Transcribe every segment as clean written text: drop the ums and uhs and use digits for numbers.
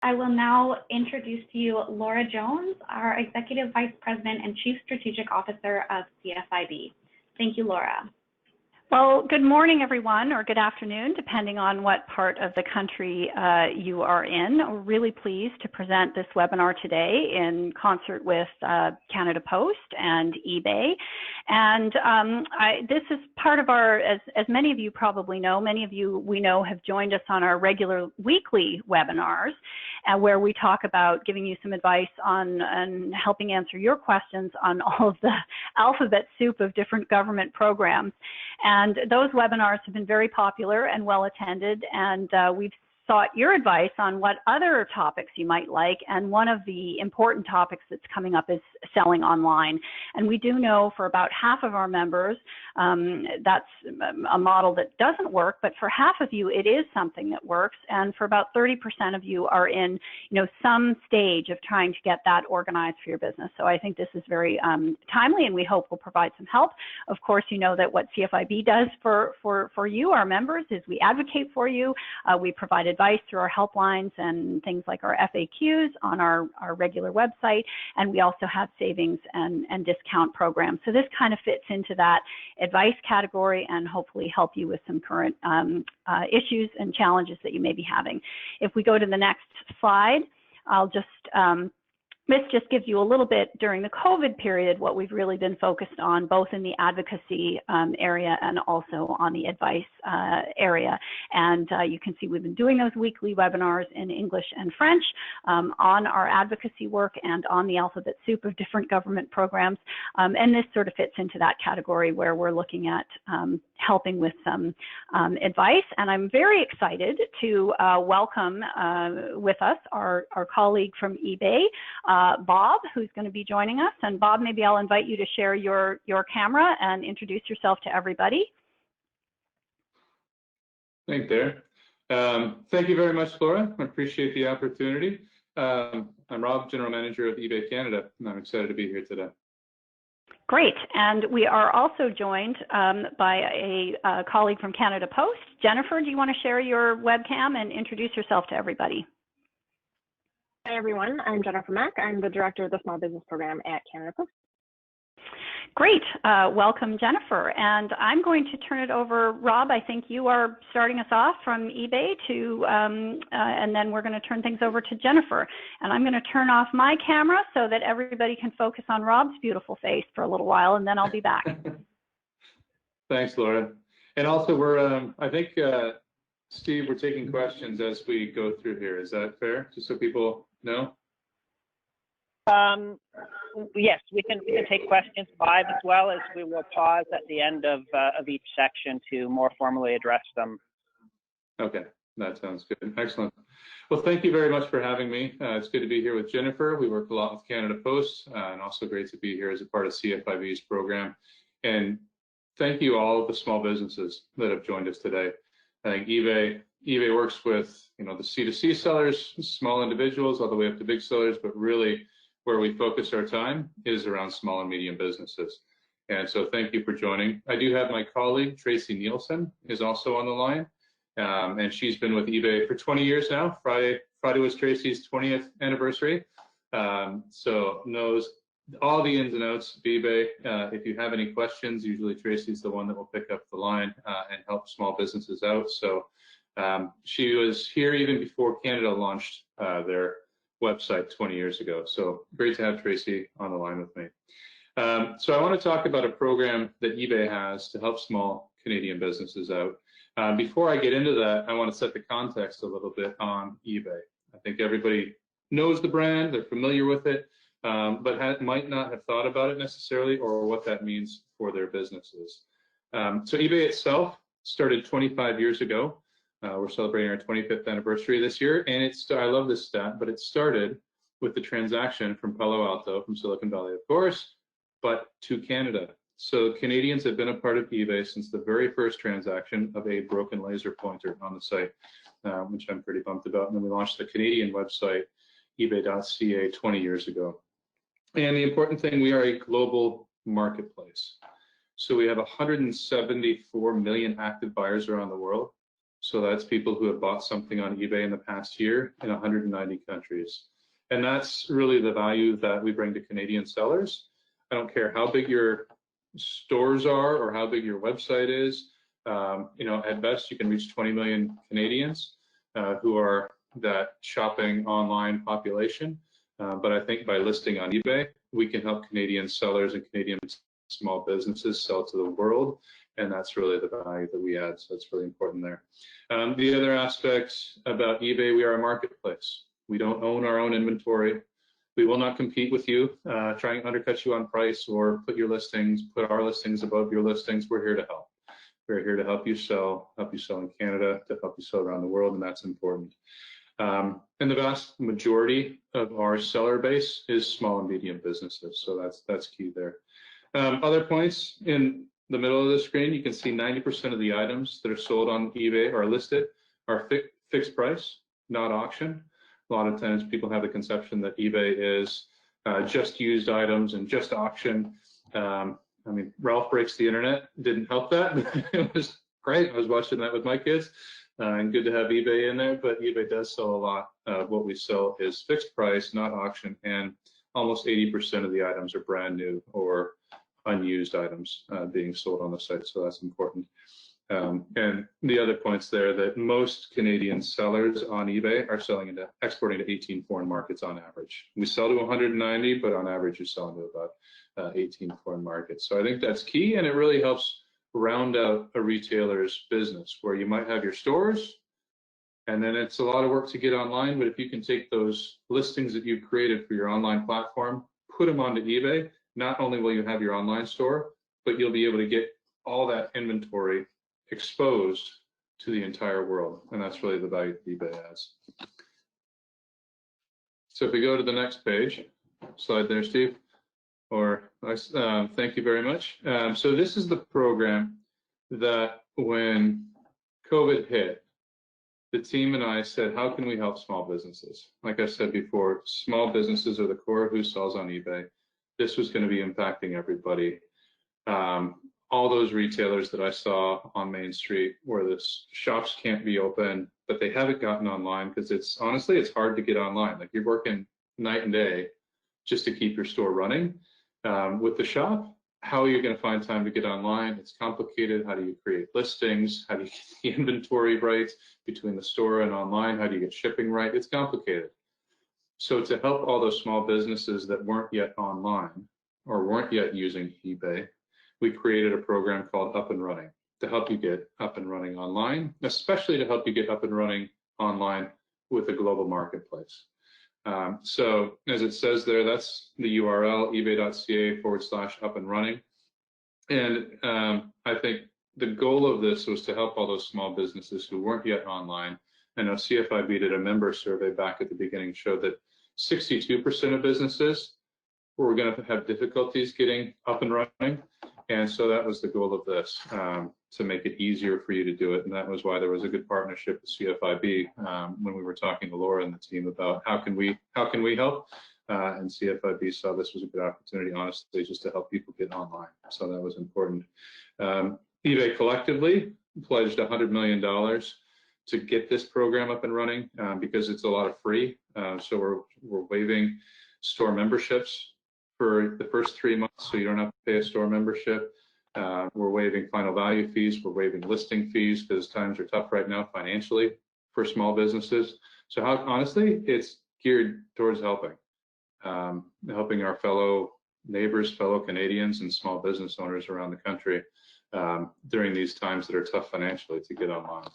I will now introduce to you Laura Jones, our Executive Vice President and Chief Strategic Officer of CFIB. Thank you, Laura. Well, good morning, everyone, or good afternoon, depending on what part of the country you are in. We're really pleased to present this webinar today in concert with Canada Post and eBay. And this is part of our, as many of you probably know, many of you we know have joined us on our regular weekly webinars, where we talk about giving you some advice on and helping answer your questions on all of the alphabet soup of different government programs. And those webinars have been very popular and well attended, and we've sought your advice on what other topics you might like, and one of the important topics that's coming up is selling online. And we do know for about half of our members that's a model that doesn't work, but for half of you it is something that works, and for about 30% of you are in some stage of trying to get that organized for your business. So I think this is very timely, and we hope will provide some help. Of course, you know that what CFIB does for you, our members, is we advocate for you. We provide advice through our helplines and things like our FAQs on our regular website, and we also have savings and discount programs. So this kind of fits into that advice category and hopefully help you with some current issues and challenges that you may be having. If we go to the next slide, I'll just this just gives you a little bit during the COVID period what we've really been focused on, both in the advocacy area and also on the advice area. And you can see we've been doing those weekly webinars in English and French on our advocacy work and on the alphabet soup of different government programs. And this sort of fits into that category where we're looking at helping with some advice. And I'm very excited to welcome with us our colleague from eBay, Bob, who's going to be joining us. And Bob, maybe I'll invite you to share your camera and introduce yourself to everybody. Thanks, there. Thank you very much, Laura. I appreciate the opportunity. I'm Rob, General Manager of eBay Canada, and I'm excited to be here today. Great, and we are also joined by a colleague from Canada Post. Jennifer, do you want to share your webcam and introduce yourself to everybody? Hi everyone, I'm Jennifer Mack. I'm the Director of the Small Business Program at Canada Post. Great, welcome Jennifer. And I'm going to turn it over, Rob, I think you are starting us off from eBay to, and then we're going to turn things over to Jennifer. And I'm going to turn off my camera so that everybody can focus on Rob's beautiful face for a little while, and then I'll be back. Thanks, Laura. And also we're, I think, Steve, we're taking questions as we go through here. Is that fair? Just so people know? Yes, we can take questions live as well, as we will pause at the end of each section to more formally address them. Okay, that sounds good. Excellent. Well, thank you very much for having me. It's good to be here with Jennifer. We work a lot with Canada Post, and also great to be here as a part of CFIB's program. And thank you all of the small businesses that have joined us today. I think eBay works with the C2C sellers, small individuals, all the way up to big sellers, but really where we focus our time is around small and medium businesses. And so thank you for joining. I do have my colleague, Tracy Nielsen, is also on the line. And she's been with eBay for 20 years now. Friday was Tracy's 20th anniversary. So knows all the ins and outs of eBay. If you have any questions, usually Tracy's the one that will pick up the line and help small businesses out. So she was here even before Canada launched their website 20 years ago. So great to have Tracy on the line with me. So I want to talk about a program that eBay has to help small Canadian businesses out. Before I get into that, I want to set the context a little bit on eBay. I think everybody knows the brand, they're familiar with it, but might not have thought about it necessarily or what that means for their businesses. So eBay itself started 25 years ago. We're celebrating our 25th anniversary this year, and I love this stat, but it started with the transaction from Palo Alto, from Silicon Valley, of course, but to Canada. So Canadians have been a part of eBay since the very first transaction of a broken laser pointer on the site, which I'm pretty pumped about. And then we launched the Canadian website, ebay.ca, 20 years ago. And the important thing, we are a global marketplace. So we have 174 million active buyers around the world. So that's people who have bought something on eBay in the past year in 190 countries. And that's really the value that we bring to Canadian sellers. I don't care how big your stores are or how big your website is. You know, at best, you can reach 20 million Canadians who are that shopping online population. But I think by listing on eBay, we can help Canadian sellers and Canadian small businesses sell to the world. And that's really the value that we add. So it's really important there. The other aspect about eBay, we are a marketplace. We don't own our own inventory. We will not compete with you, try and undercut you on price or put our listings above your listings. We're here to help. We're here to help you sell in Canada, to help you sell around the world, and that's important. And the vast majority of our seller base is small and medium businesses, so that's key there. Other points, in the middle of the screen, you can see 90% of the items that are sold on eBay or listed are fixed price, not auction. A lot of times people have the conception that eBay is just used items and just auction. I mean, Ralph Breaks the Internet didn't help that. It was great. I was watching that with my kids, and good to have eBay in there, but eBay does sell a lot. What we sell is fixed price, not auction, and almost 80% of the items are brand new or unused items being sold on the site, so that's important. And the other points there, that most Canadian sellers on eBay are exporting to 18 foreign markets on average. We sell to 190, but on average you're selling to about 18 foreign markets. So I think that's key, and it really helps round out a retailer's business, where you might have your stores, and then it's a lot of work to get online, but if you can take those listings that you've created for your online platform, put them onto eBay, not only will you have your online store, but you'll be able to get all that inventory exposed to the entire world, and that's really the value that eBay has. So if we go to the next page, slide there, Steve, or thank you very much. So this is the program that when COVID hit, the team and I said, how can we help small businesses? Like I said before, small businesses are the core of who sells on eBay. This was going to be impacting everybody. All those retailers that I saw on Main Street where the shops can't be open, but they haven't gotten online because honestly, it's hard to get online. Like, you're working night and day just to keep your store running. With the shop, how are you going to find time to get online? It's complicated. How do you create listings? How do you get the inventory right between the store and online? How do you get shipping right? It's complicated. So to help all those small businesses that weren't yet online or weren't yet using eBay, we created a program called Up and Running to help you get up and running online, especially to help you get up and running online with a global marketplace. So as it says there, that's the URL, ebay.ca/up-and-running. And I think the goal of this was to help all those small businesses who weren't yet online. I know CFIB did a member survey back at the beginning, showed that 62% of businesses were going to have difficulties getting up and running. And so that was the goal of this, to make it easier for you to do it. And that was why there was a good partnership with CFIB when we were talking to Laura and the team about how can we help. And CFIB saw this was a good opportunity, honestly, just to help people get online. So that was important. eBay collectively pledged $100 million to get this program up and running because it's a lot of free. So we're waiving store memberships for the first 3 months, so you don't have to pay a store membership. We're waiving final value fees. We're waiving listing fees because times are tough right now financially for small businesses. So honestly, it's geared towards helping our fellow neighbors, fellow Canadians, and small business owners around the country during these times that are tough financially to get online.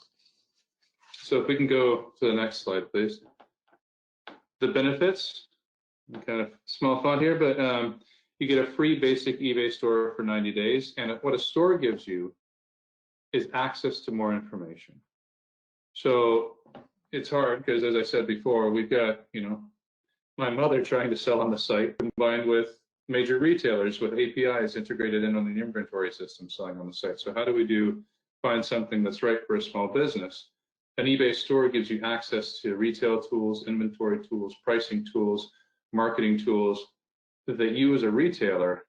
So if we can go to the next slide, please. The benefits, kind of small font here, but you get a free basic eBay store for 90 days. And what a store gives you is access to more information. So it's hard because, as I said before, we've got, my mother trying to sell on the site combined with major retailers with APIs integrated in on the inventory system selling on the site. So how do we find something that's right for a small business? An eBay store gives you access to retail tools, inventory tools, pricing tools, marketing tools that you as a retailer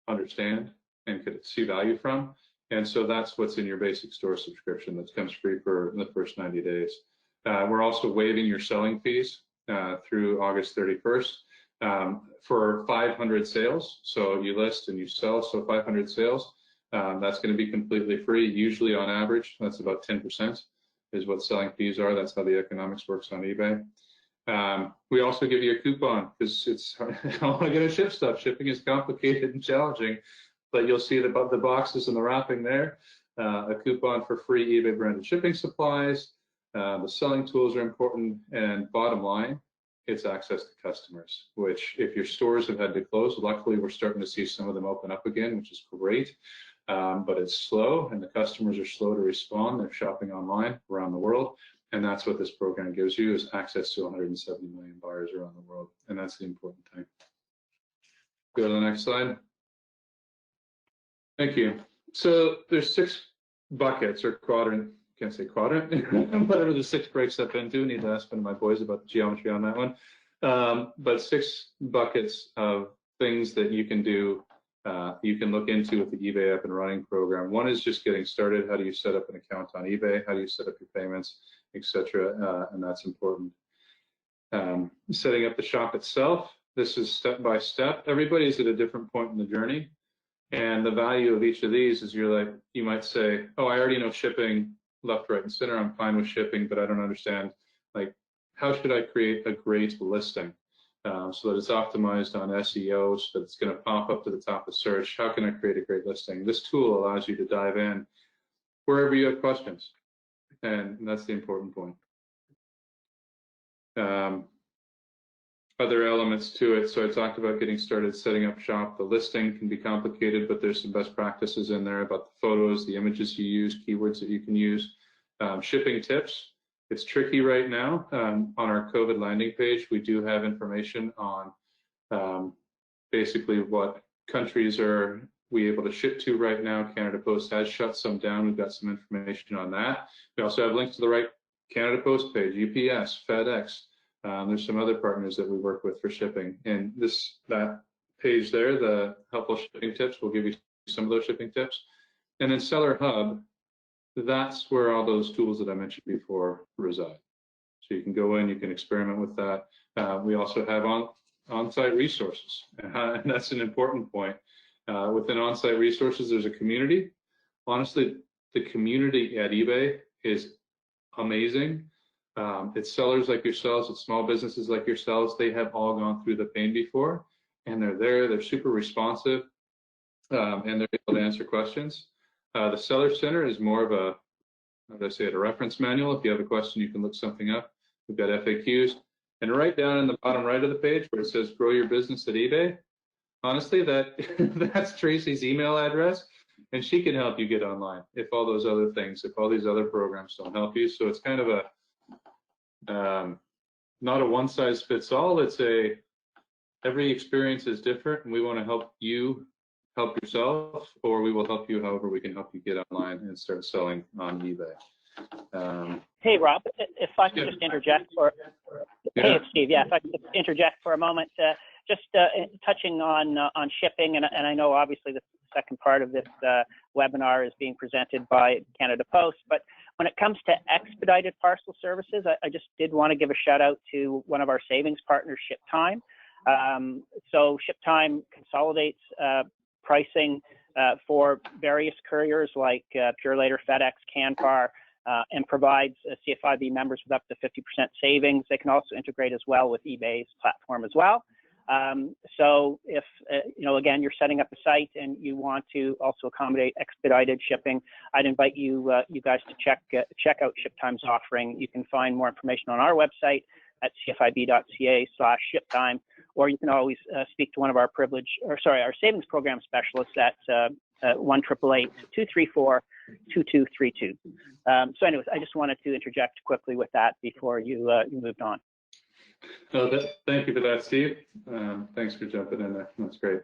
understand and could see value from. And so that's what's in your basic store subscription that comes free for the first 90 days. We're also waiving your selling fees through August 31st for 500 sales. So you list and you sell, so 500 sales, that's going to be completely free. Usually on average, that's about 10% is what selling fees are. That's how the economics works on eBay. We also give you a coupon because it's I want to get to ship stuff. Shipping is complicated and challenging, but you'll see the boxes and the wrapping there. A coupon for free eBay branded shipping supplies. The selling tools are important, and bottom line, it's access to customers, which if your stores have had to close, luckily we're starting to see some of them open up again, which is great, but it's slow and the customers are slow to respond. They're shopping online around the world, and that's what this program gives you, is access to 170 million buyers around the world, and that's the important thing. Go to the next slide. Thank you. So there's 6 buckets or quadrant. Can't say quadrant, whatever the 6 breaks up into. Need to ask one of my boys about the geometry on that one. But 6 buckets of things that you can do, you can look into with the eBay Up and Running program. One is just getting started. How do you set up an account on eBay? How do you set up your payments, etc.? And that's important. Setting up the shop itself. This is step by step. Everybody's at a different point in the journey. And the value of each of these is you might say, oh, I already know shipping left, right, and center. I'm fine with shipping, but I don't understand, how should I create a great listing so that it's optimized on SEO, so that it's going to pop up to the top of search? How can I create a great listing? This tool allows you to dive in wherever you have questions, and that's the important point. Other elements to it. So I talked about getting started setting up shop. The listing can be complicated, but there's some best practices in there about the photos, the images you use, keywords that you can use. Shipping tips. It's tricky right now. On our COVID landing page, we do have information on basically what countries are we able to ship to right now. Canada Post has shut some down. We've got some information on that. We also have links to the right Canada Post page, UPS, FedEx. There's some other partners that we work with for shipping, and that page there, the helpful shipping tips, will give you some of those shipping tips. And then Seller Hub, that's where all those tools that I mentioned before reside. So you can go in, you can experiment with that. We also have on-site resources, and that's an important point. Within on-site resources, there's a community. Honestly, the community at eBay is amazing. It's sellers like yourselves, it's small businesses like yourselves. They have all gone through the pain before, and they're there, they're super responsive, and they're able to answer questions. The Seller Center is more of a, how do I say it, a reference manual. If you have a question, you can look something up. We've got FAQs. And right down in the bottom right of the page where it says grow your business at eBay, honestly, that's Tracy's email address, and she can help you get online if all those other things, if all these other programs don't help you. So it's kind of a, not a one size fits all. It's every experience is different, and we want to help you help yourself, or we will help you however we can help you get online and start selling on eBay. Hey, Rob, if I could just interject hey, it's Steve. Yeah, if I could just interject for a moment, just touching on shipping, and I know obviously the second part of this webinar is being presented by Canada Post, but when it comes to expedited parcel services, I just did want to give a shout out to one of our savings partners, ShipTime. So ShipTime consolidates pricing for various couriers like Purelator, FedEx, Canpar, and provides CFIB members with up to 50% savings. They can also integrate as well with eBay's platform as well. So if, again, you're setting up a site and you want to also accommodate expedited shipping, I'd invite you guys to check out ShipTime's offering. You can find more information on our website at cfib.ca/shiptime, or you can always speak to one of our our savings program specialists at 1-888-234-2232. So anyways, I just wanted to interject quickly with that before you moved on. Thank you for that, Steve. Thanks for jumping in there. That's great.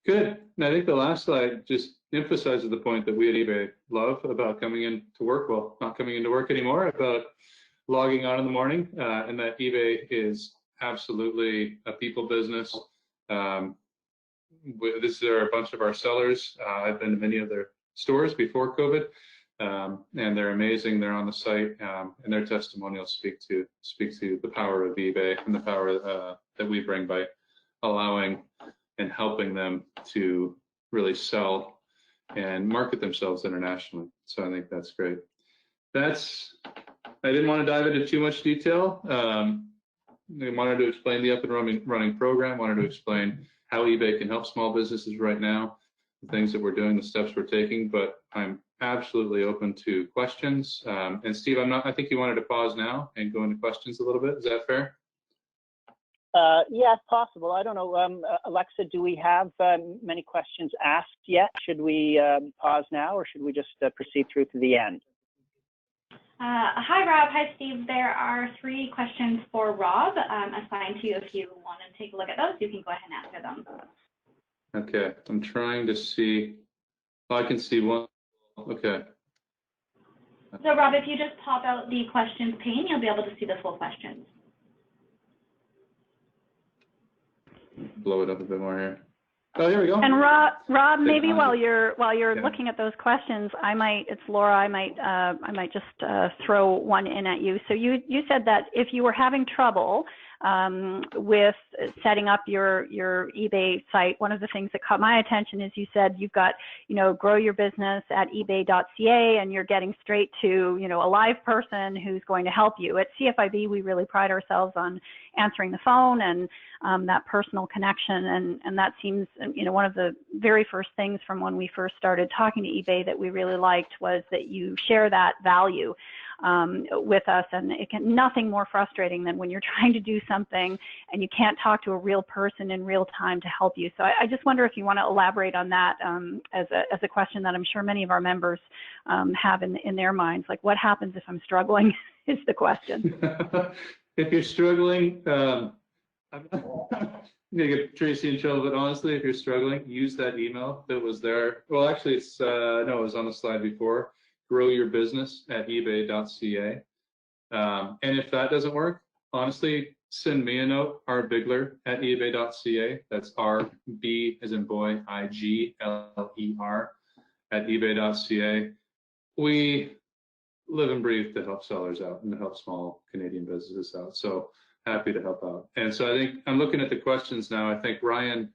Good. And I think the last slide just emphasizes the point that we at eBay love about coming into work, well, not coming into work anymore, about logging on in the morning, and that eBay is absolutely a people business. This is a bunch of our sellers. I've been to many of their stores before COVID, and they're amazing. They're on the site, and their testimonials speak to the power of eBay and the power that we bring by allowing and helping them to really sell and market themselves internationally. So I think that's great. I didn't want to dive into too much detail. We wanted to explain the up and running program, wanted to explain how eBay can help small businesses right now, the things that we're doing, the steps we're taking, but I'm absolutely open to questions. And Steve, I think you wanted to pause now and go into questions a little bit. Is that fair? Yeah, if possible. I don't know, Alexa, do we have many questions asked yet? Should we pause now, or should we just proceed through to the end? Hi, Rob. Hi, Steve. There are 3 questions for Rob assigned to you. If you want to take a look at those, you can go ahead and answer them. Okay, I'm trying to see. Oh, I can see one. Okay. So, Rob, if you just pop out the questions pane, you'll be able to see the full questions. Blow it up a bit more here. Oh, here we go. And Rob, maybe while you're looking at those questions, it's Laura. I might just throw one in at you. So you said that if you were having trouble with setting up your eBay site, one of the things that caught my attention is you said you've got, grow your business at ebay.ca, and you're getting straight to, a live person who's going to help you. At CFIB, we really pride ourselves on answering the phone and that personal connection, and that seems, one of the very first things from when we first started talking to eBay that we really liked was that you share that value with us, and nothing more frustrating than when you're trying to do something and you can't talk to a real person in real time to help you. So I just wonder if you want to elaborate on that as a question that I'm sure many of our members have in their minds. Like, what happens if I'm struggling is the question. If you're struggling, I'm going to get Tracy in trouble, but honestly, if you're struggling, use that email that was there. Well, actually, it was on the slide before. Grow your business at ebay.ca. And if that doesn't work, honestly, send me a note, rbigler at ebay.ca. That's R-B as in boy, I-G-L-E-R at ebay.ca. We live and breathe to help sellers out and to help small Canadian businesses out. So happy to help out. And so I think I'm looking at the questions now. I think Ryan,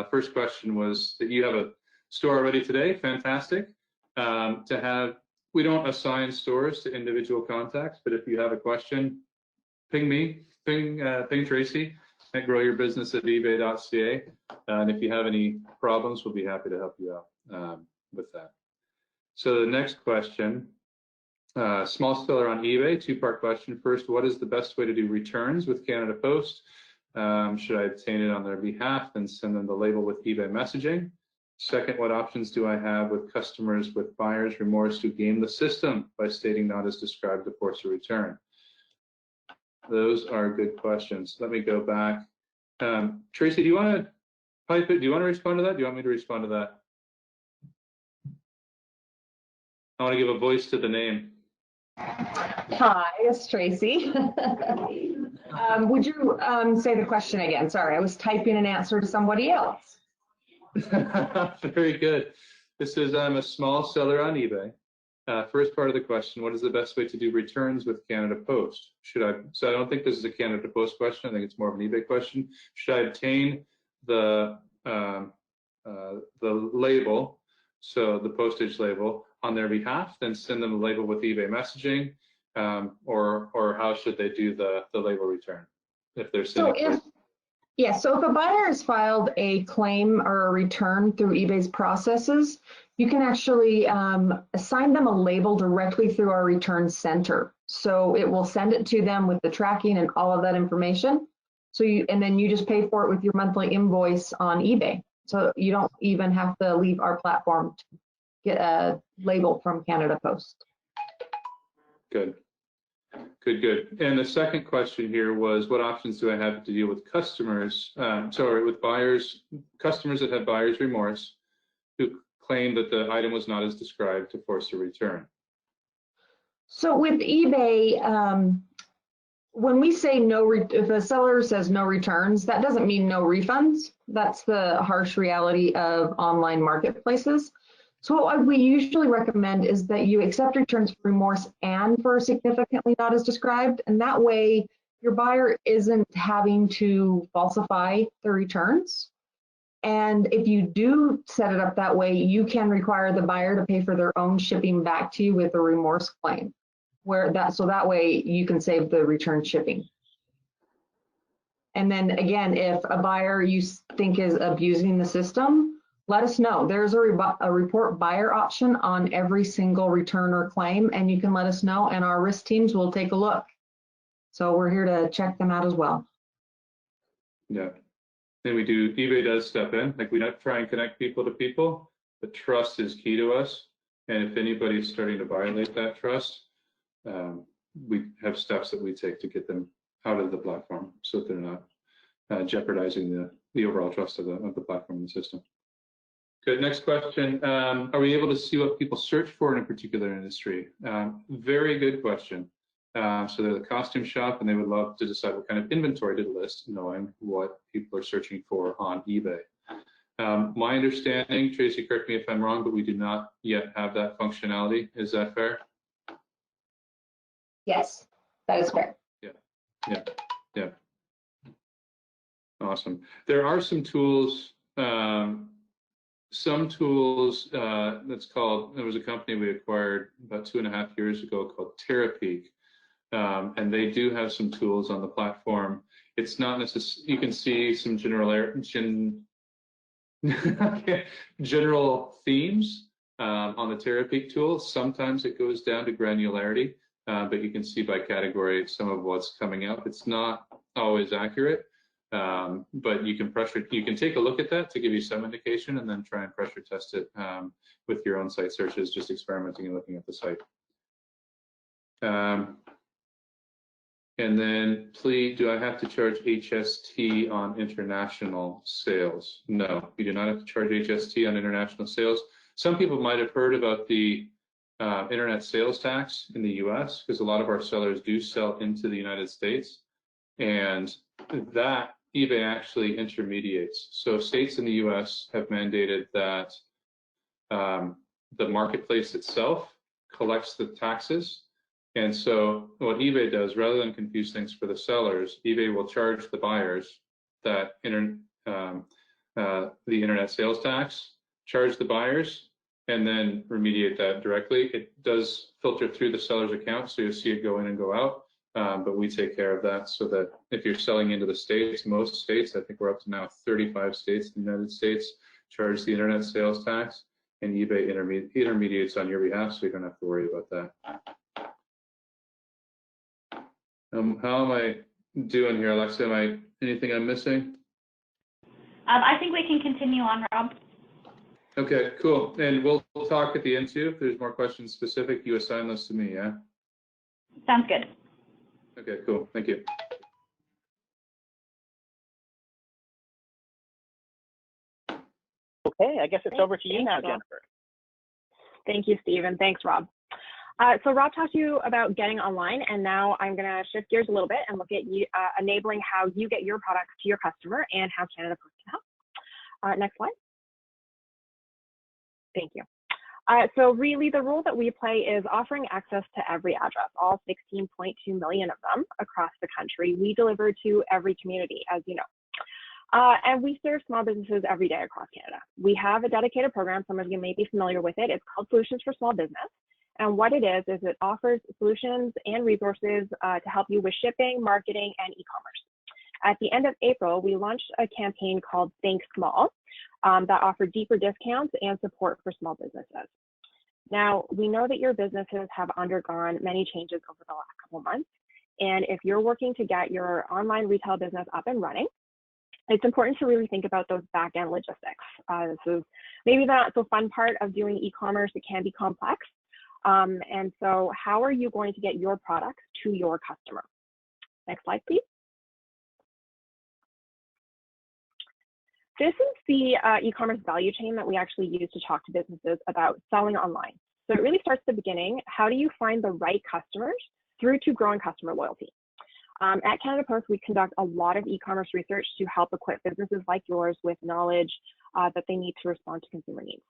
first question was that you have a store already today. Fantastic. We don't assign stores to individual contacts, but if you have a question, ping me, ping Tracy at growyourbusiness@ebay.ca. And if you have any problems, we'll be happy to help you out with that. So the next question, small seller on eBay, 2-part question. First, what is the best way to do returns with Canada Post? Should I obtain it on their behalf and send them the label with eBay messaging? Second, what options do I have with customers with buyer's remorse who game the system by stating not as described to force a return? Those are good questions. Let me go back. Tracy, do you want to pipe it? Do you want to respond to that? Do you want me to respond to that? I want to give a voice to the name. Hi, it's Tracy. Would you say the question again? Sorry, I was typing an answer to somebody else. Very good. This is, I'm a small seller on eBay. First part of the question, what is the best way to do returns with Canada Post? So I don't think this is a Canada Post question. I think it's more of an eBay question. Should I obtain the label, so the postage label, on their behalf, then send them a label with eBay messaging, or how should they do the label return if they're sending? So if a buyer has filed a claim or a return through eBay's processes, you can actually assign them a label directly through our return center. So it will send it to them with the tracking and all of that information. And then you just pay for it with your monthly invoice on eBay. So you don't even have to leave our platform to get a label from Canada Post. Good. And the second question here was, what options do I have to deal with customers, with buyers, customers that have buyer's remorse who claim that the item was not as described to force a return? So with eBay, when we say if a seller says no returns, that doesn't mean no refunds. That's the harsh reality of online marketplaces. So what we usually recommend is that you accept returns for remorse and for significantly not as described, and that way your buyer isn't having to falsify the returns. And if you do set it up that way, you can require the buyer to pay for their own shipping back to you with a remorse claim, so that way you can save the return shipping. And then again, if a buyer you think is abusing the system, let us know. There's a report buyer option on every single return or claim, and you can let us know, and our risk teams will take a look. So we're here to check them out as well. Yeah. And eBay does step in. Like, we don't try and connect people to people, but trust is key to us. And if anybody's starting to violate that trust, we have steps that we take to get them out of the platform so that they're not jeopardizing the overall trust of the platform and the system. Good. Next question. Are we able to see what people search for in a particular industry? Very good question. So they're the costume shop, and they would love to decide what kind of inventory to list, knowing what people are searching for on eBay. My understanding, Tracy, correct me if I'm wrong, but we do not yet have that functionality. Is that fair? Yes, that is fair. Yeah. Awesome. There are some tools. There was a company we acquired about 2.5 years ago called Terapeak. And they do have some tools on the platform. It's not necessarily, you can see some general themes on the Terapeak tool. Sometimes it goes down to granularity, but you can see by category some of what's coming up. It's not always accurate, but you can take a look at that to give you some indication, and then try and pressure test it with your own site searches, just experimenting and looking at the site. And then, please, do I have to charge HST on international sales? No, you do not have to charge HST on international sales. Some people might have heard about the internet sales tax in the US, because a lot of our sellers do sell into the United States, and that eBay actually intermediates. So states in the US have mandated that the marketplace itself collects the taxes. And so what eBay does, rather than confuse things for the sellers, eBay will charge the buyers that the internet sales tax, charge the buyers, and then remediate that directly. It does filter through the seller's account, so you'll see it go in and go out, but we take care of that, so that if you're selling into the States, most states, I think we're up to now 35 states in the United States, charge the internet sales tax, and eBay intermediates on your behalf, so you don't have to worry about that. How am I doing here, Alexa? Anything I'm missing? I think we can continue on, Rob. Okay, cool. And we'll talk at the end too. If there's more questions specific, you assign those to me, yeah? Sounds good. Okay, cool. Thank you. Okay, I guess it's over to you now, Jennifer. Thank you, Steve, and thanks, Rob. So Rob talked to you about getting online, and now I'm going to shift gears a little bit and look at enabling how you get your products to your customer and how Canada Post can help. Next slide. Thank you. So really the role that we play is offering access to every address, all 16.2 million of them across the country. We deliver to every community, as you know. And we serve small businesses every day across Canada. We have a dedicated program, some of you may be familiar with it. It's called Solutions for Small Business. And what it is it offers solutions and resources to help you with shipping, marketing, and e-commerce. At the end of April, we launched a campaign called Think Small that offered deeper discounts and support for small businesses. Now, we know that your businesses have undergone many changes over the last couple of months. And if you're working to get your online retail business up and running, it's important to really think about those back-end logistics. This is maybe the not so fun part of doing e-commerce. It can be complex. And so how are you going to get your products to your customer? Next slide, please. This is the e-commerce value chain that we actually use to talk to businesses about selling online. So it really starts at the beginning. How do you find the right customers through to growing customer loyalty? At Canada Post, we conduct a lot of e-commerce research to help equip businesses like yours with knowledge that they need to respond to consumer needs.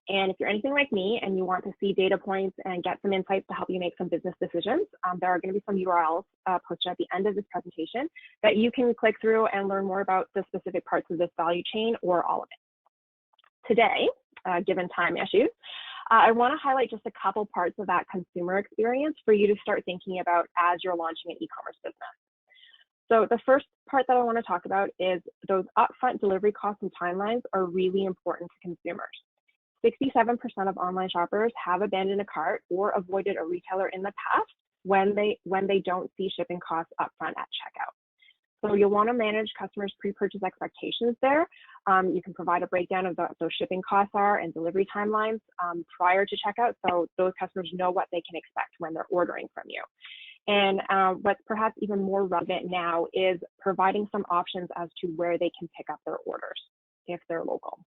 And if you're anything like me and you want to see data points and get some insights to help you make some business decisions, there are going to be some URLs posted at the end of this presentation that you can click through and learn more about the specific parts of this value chain or all of it. Today, given time issues, I want to highlight just a couple parts of that consumer experience for you to start thinking about as you're launching an e-commerce business. So the first part that I want to talk about is those upfront delivery costs and timelines are really important to consumers. 67% of online shoppers have abandoned a cart or avoided a retailer in the past when they don't see shipping costs upfront at checkout. So you'll want to manage customers' pre-purchase expectations there. You can provide a breakdown of what those shipping costs are and delivery timelines prior to checkout, so those customers know what they can expect when they're ordering from you. And what's perhaps even more relevant now is providing some options as to where they can pick up their orders if they're local.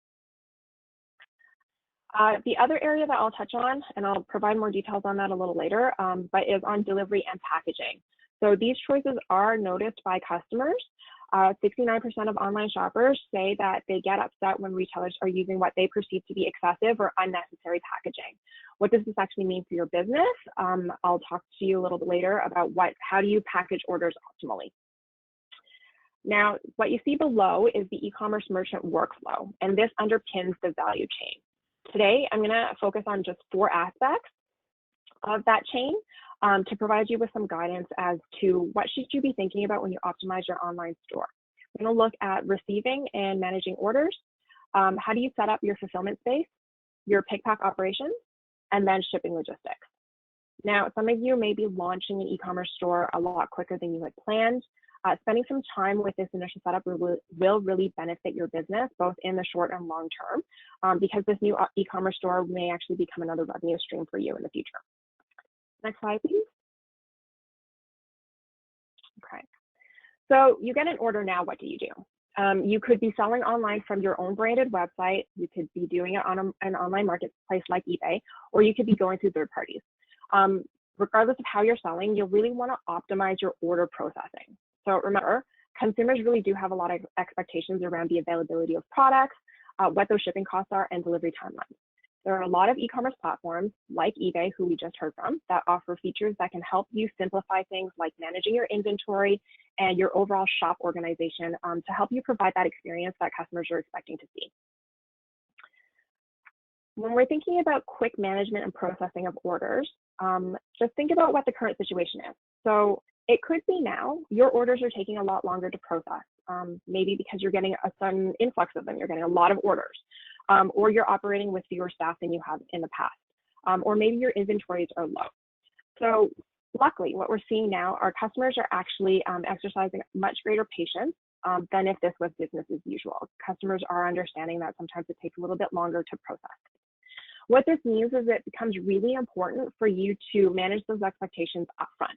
The other area that I'll touch on, and I'll provide more details on that a little later, but is on delivery and packaging. So these choices are noticed by customers. 69% of online shoppers say that they get upset when retailers are using what they perceive to be excessive or unnecessary packaging. What does this actually mean for your business? I'll talk to you a little bit later about how do you package orders optimally. Now, what you see below is the e-commerce merchant workflow, and this underpins the value chain. Today, I'm going to focus on just 4 aspects of that chain to provide you with some guidance as to what should you be thinking about when you optimize your online store. We're going to look at receiving and managing orders. How do you set up your fulfillment space, your pick-pack operations, and then shipping logistics. Now, some of you may be launching an e-commerce store a lot quicker than you had planned. Spending some time with this initial setup will really benefit your business, both in the short and long term, because this new e-commerce store may actually become another revenue stream for you in the future. Next slide, please. Okay. So you get an order now, what do? You could be selling online from your own branded website. You could be doing it on an online marketplace like eBay, or you could be going through third parties. Regardless of how you're selling, you'll really want to optimize your order processing. So remember, consumers really do have a lot of expectations around the availability of products, what those shipping costs are, and delivery timelines. There are a lot of e-commerce platforms like eBay, who we just heard from, that offer features that can help you simplify things like managing your inventory and your overall shop organization to help you provide that experience that customers are expecting to see. When we're thinking about quick management and processing of orders, just think about what the current situation is. So it could be now your orders are taking a lot longer to process, maybe because you're getting a sudden influx of them, you're getting a lot of orders, or you're operating with fewer staff than you have in the past, or maybe your inventories are low. So luckily, what we're seeing now, our customers are actually exercising much greater patience than if this was business as usual. Customers are understanding that sometimes it takes a little bit longer to process. What this means is it becomes really important for you to manage those expectations upfront.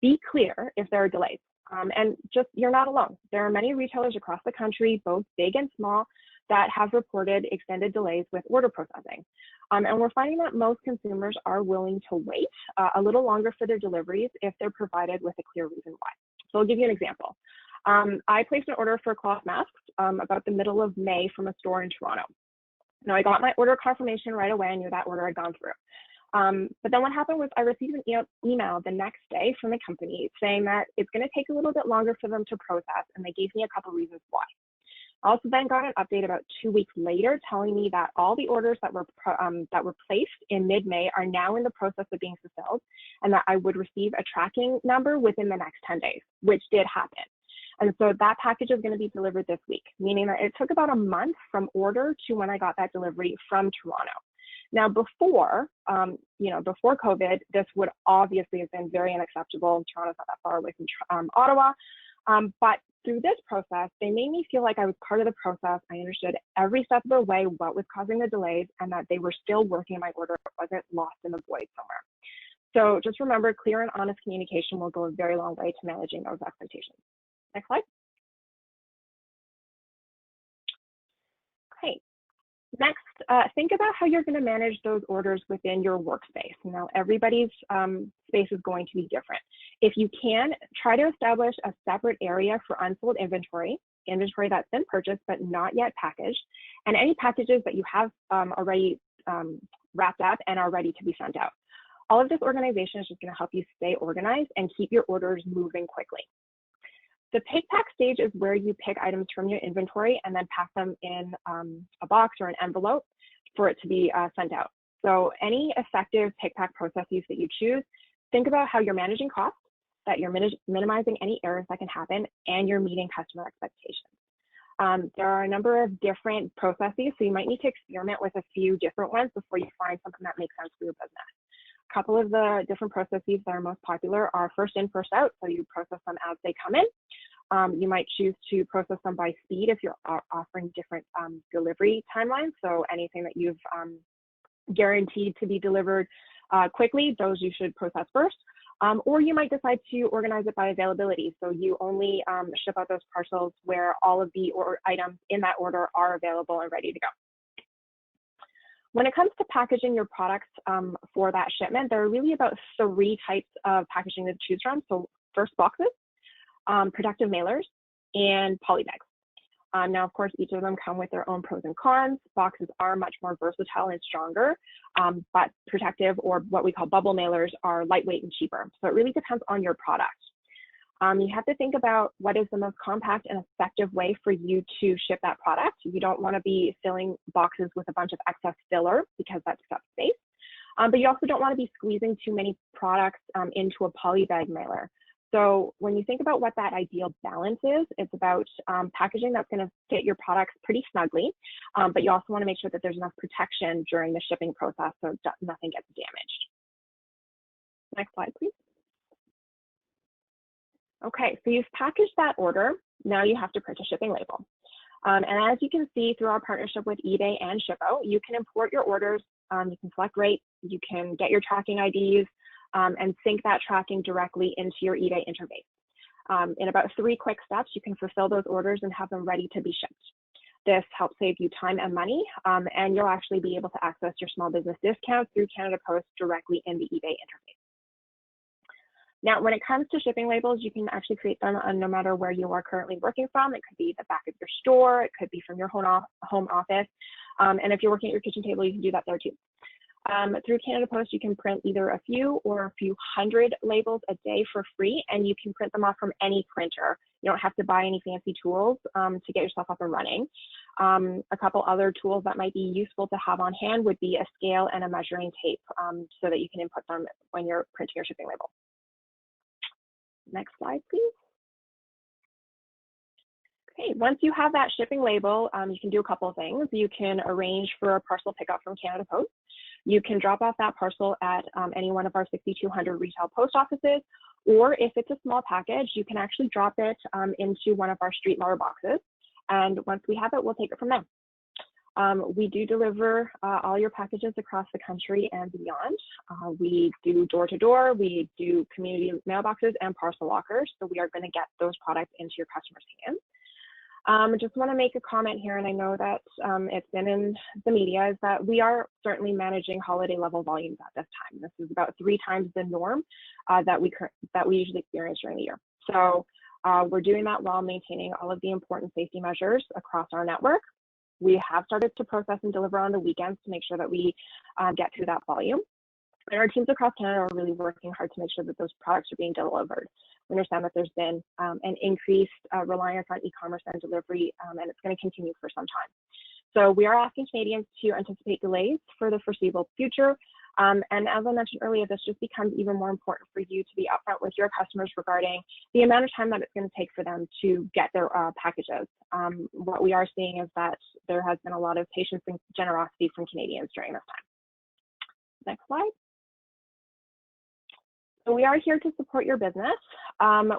Be clear if there are delays, and just, you're not alone. There are many retailers across the country, both big and small, that have reported extended delays with order processing. And we're finding that most consumers are willing to wait a little longer for their deliveries if they're provided with a clear reason why. So I'll give you an example. I placed an order for cloth masks about the middle of May from a store in Toronto. Now, I got my order confirmation right away. I knew that order had gone through. But then what happened was I received an email the next day from the company saying that it's going to take a little bit longer for them to process, and they gave me a couple reasons why. I also then got an update about 2 weeks later telling me that all the orders that were placed in mid-May are now in the process of being fulfilled, and that I would receive a tracking number within the next 10 days, which did happen. And so that package is going to be delivered this week, meaning that it took about a month from order to when I got that delivery from Toronto. Now, before COVID, this would obviously have been very unacceptable. Toronto's not that far away from Ottawa. But through this process, they made me feel like I was part of the process. I understood every step of the way what was causing the delays, and that they were still working my order. It wasn't lost in the void somewhere. So just remember, clear and honest communication will go a very long way to managing those expectations. Next slide. Okay. Next, think about how you're going to manage those orders within your workspace. Now, everybody's space is going to be different. If you can, try to establish a separate area for unsold inventory that's been purchased but not yet packaged, and any packages that you have already wrapped up and are ready to be sent out. All of this organization is just going to help you stay organized and keep your orders moving quickly. The pick pack stage is where you pick items from your inventory and then pack them in a box or an envelope for it to be sent out. So any effective pick pack processes that you choose, think about how you're managing costs, that you're minimizing any errors that can happen, and you're meeting customer expectations. There are a number of different processes, so you might need to experiment with a few different ones before you find something that makes sense for your business. A couple of the different processes that are most popular are first in, first out, so you process them as they come in. You might choose to process them by speed if you're offering different delivery timelines, so anything that you've guaranteed to be delivered quickly, those you should process first. Or you might decide to organize it by availability, so you only ship out those parcels where all of the items in that order are available and ready to go. When it comes to packaging your products for that shipment, there are really about 3 types of packaging to choose from. So first, boxes, protective mailers, and poly bags. Now, of course, each of them come with their own pros and cons. Boxes are much more versatile and stronger, but protective, or what we call bubble mailers, are lightweight and cheaper. So it really depends on your product. You have to think about what is the most compact and effective way for you to ship that product. You don't want to be filling boxes with a bunch of excess filler because that takes up space. But you also don't want to be squeezing too many products into a poly bag mailer. So when you think about what that ideal balance is, it's about packaging that's going to fit your products pretty snugly, but you also want to make sure that there's enough protection during the shipping process so nothing gets damaged. Next slide, please. Okay, so you've packaged that order. Now you have to print a shipping label. And as you can see through our partnership with eBay and Shippo, you can import your orders, you can select rates, you can get your tracking IDs, and sync that tracking directly into your eBay interface. In about 3 quick steps, you can fulfill those orders and have them ready to be shipped. This helps save you time and money, and you'll actually be able to access your small business discounts through Canada Post directly in the eBay interface. Now, when it comes to shipping labels, you can actually create them no matter where you are currently working from. It could be the back of your store, it could be from your home office, and if you're working at your kitchen table, you can do that there too. Through Canada Post, you can print either a few or a few hundred labels a day for free, and you can print them off from any printer. You don't have to buy any fancy tools to get yourself up and running. A couple other tools that might be useful to have on hand would be a scale and a measuring tape so that you can input them when you're printing your shipping label. Next slide, please. Okay, once you have that shipping label, you can do a couple of things. You can arrange for a parcel pickup from Canada Post. You can drop off that parcel at any one of our 6,200 retail post offices, or if it's a small package, you can actually drop it into one of our street letter boxes. And once we have it, we'll take it from there. We do deliver all your packages across the country and beyond. We do door-to-door, we do community mailboxes and parcel lockers, so we are going to get those products into your customers' hands. I just want to make a comment here, and I know that it's been in the media, is that we are certainly managing holiday level volumes at this time. This is about 3 times the norm that we usually experience during the year. So we're doing that while maintaining all of the important safety measures across our network. We have started to process and deliver on the weekends to make sure that we get through that volume. And our teams across Canada are really working hard to make sure that those products are being delivered. We understand that there's been an increased reliance on e-commerce and delivery, and it's going to continue for some time. So we are asking Canadians to anticipate delays for the foreseeable future. And as I mentioned earlier, this just becomes even more important for you to be upfront with your customers regarding the amount of time that it's going to take for them to get their packages. What we are seeing is that there has been a lot of patience and generosity from Canadians during this time. Next slide. So we are here to support your business.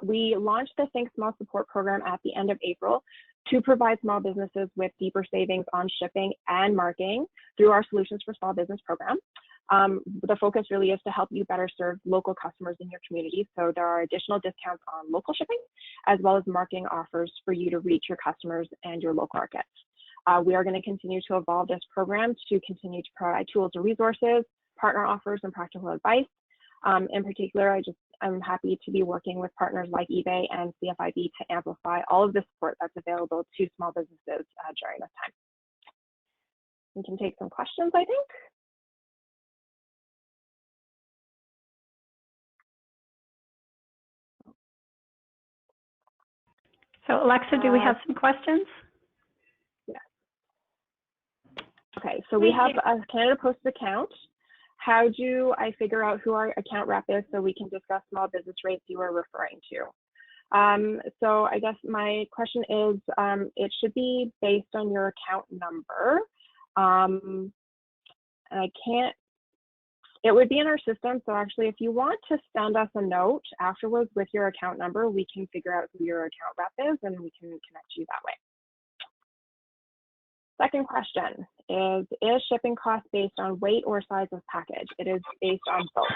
We launched the Think Small support program at the end of April to provide small businesses with deeper savings on shipping and marketing through our Solutions for Small Business program. The focus really is to help you better serve local customers in your community. So there are additional discounts on local shipping, as well as marketing offers for you to reach your customers and your local markets. We are going to continue to evolve this program to continue to provide tools and resources, partner offers, and practical advice. In particular, I'm happy to be working with partners like eBay and CFIB to amplify all of the support that's available to small businesses during this time. We can take some questions, I think. So Alexa, do we have some questions? Yeah. Okay, so we have a Canada Post account. How do I figure out who our account rep is so we can discuss small business rates you are referring to? So I guess my question is, it should be based on your account number. It would be in our system. So actually, if you want to send us a note afterwards with your account number, we can figure out who your account rep is and we can connect you that way. Second question is shipping cost based on weight or size of package? It is based on both.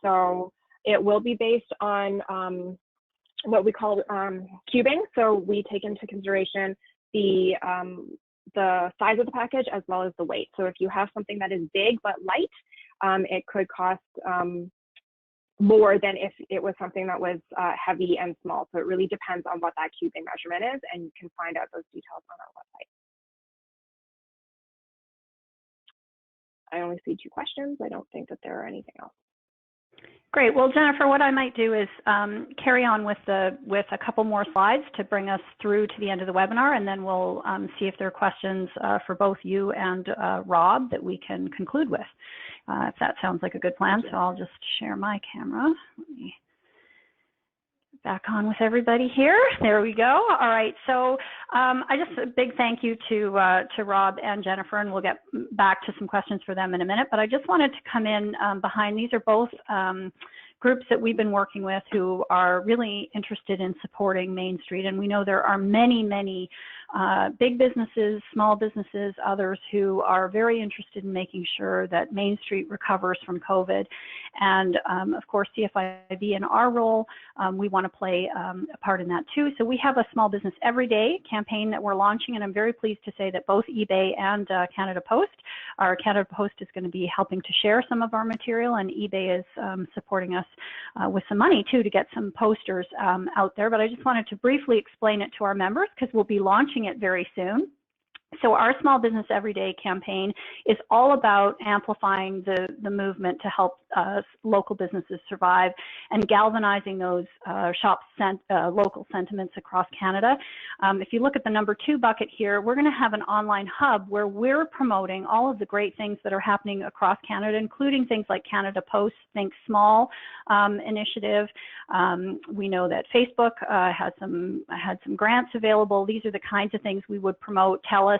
So it will be based on what we call cubing. So we take into consideration the size of the package as well as the weight. So if you have something that is big but light, it could cost more than if it was something that was heavy and small. So it really depends on what that cubing measurement is, and you can find out those details on our website. I only see 2 questions. I don't think that there are anything else. Great. Well, Jennifer, what I might do is carry on with a couple more slides to bring us through to the end of the webinar, and then we'll see if there are questions for both you and Rob that we can conclude with, if that sounds like a good plan. So I'll just share my camera. Let me back on with everybody here. There we go. All right. So I just a big thank you to Rob and Jennifer, and we'll get back to some questions for them in a minute. But I just wanted to come in behind. These are both groups that we've been working with who are really interested in supporting Main Street. And we know there are many, many big businesses, small businesses, others who are very interested in making sure that Main Street recovers from COVID. And of course, CFIB in our role, we want to play a part in that too. So we have a Small Business Everyday campaign that we're launching, and I'm very pleased to say that both eBay and Canada Post, our Canada Post is going to be helping to share some of our material, and eBay is supporting us with some money too to get some posters out there. But I just wanted to briefly explain it to our members because we'll be launching it very soon. So our Small Business Everyday campaign is all about amplifying the movement to help local businesses survive and galvanizing those local sentiments across Canada. If you look at the number 2 bucket here, we're going to have an online hub where we're promoting all of the great things that are happening across Canada, including things like Canada Post Think Small initiative. We know that Facebook had some grants available. These are the kinds of things we would promote. TELUS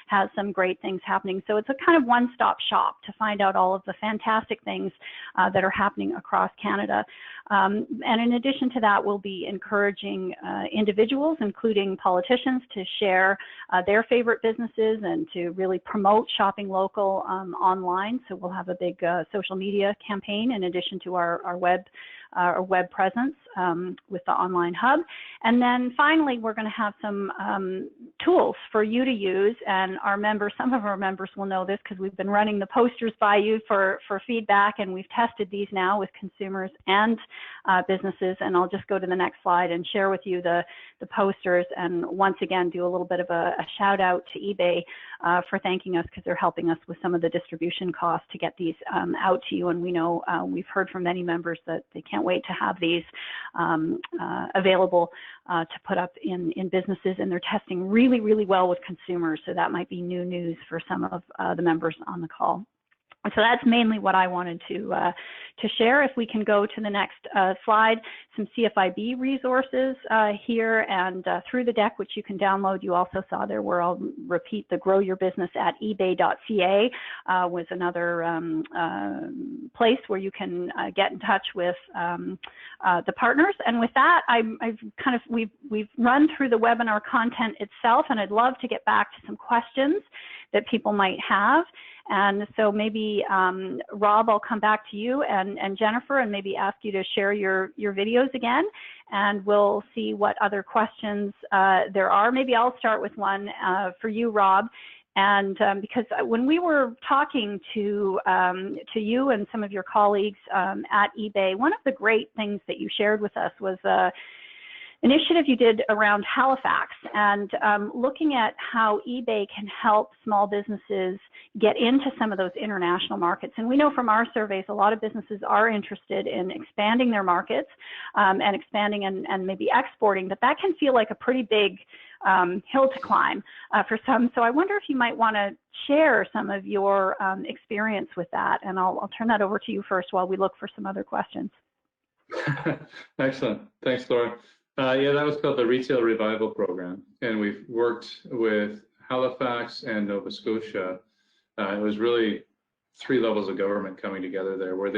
has some great things happening. So it's a kind of one-stop shop to find out all of the fantastic things that are happening across Canada. And in addition to that, we'll be encouraging individuals, including politicians, to share their favorite businesses and to really promote shopping local online. So we'll have a big social media campaign in addition to our web presence with the online hub. And then finally, we're going to have some tools for you to use, and our members, some of our members will know this because we've been running the posters by you for feedback, and we've tested these now with consumers and businesses. And I'll just go to the next slide and share with you the posters, and once again do a little bit of a shout out to eBay for thanking us because they're helping us with some of the distribution costs to get these out to you. And we know we've heard from many members that they can't wait to have these available to put up in businesses, and they're testing really, really well with consumers. So that might be new news for some of the members on the call. So that's mainly what I wanted to share. If we can go to the next slide, some CFIB resources here and through the deck, which you can download. You also saw there where I'll repeat the Grow Your Business at eBay.ca was another place where you can get in touch with the partners. And with that, we've run through the webinar content itself, and I'd love to get back to some questions that people might have. And so maybe, Rob, I'll come back to you and Jennifer and maybe ask you to share your videos again, and we'll see what other questions there are. Maybe I'll start with one for you, Rob. And because when we were talking to you and some of your colleagues at eBay, one of the great things that you shared with us was initiative you did around Halifax and looking at how eBay can help small businesses get into some of those international markets. And we know from our surveys, a lot of businesses are interested in expanding their markets and expanding and maybe exporting, but that can feel like a pretty big hill to climb for some. So I wonder if you might want to share some of your experience with that, and I'll turn that over to you first while we look for some other questions. Excellent. Thanks, Laura. Yeah, that was called the Retail Revival Program, and we've worked with Halifax and Nova Scotia. It was really 3 levels of government coming together there, where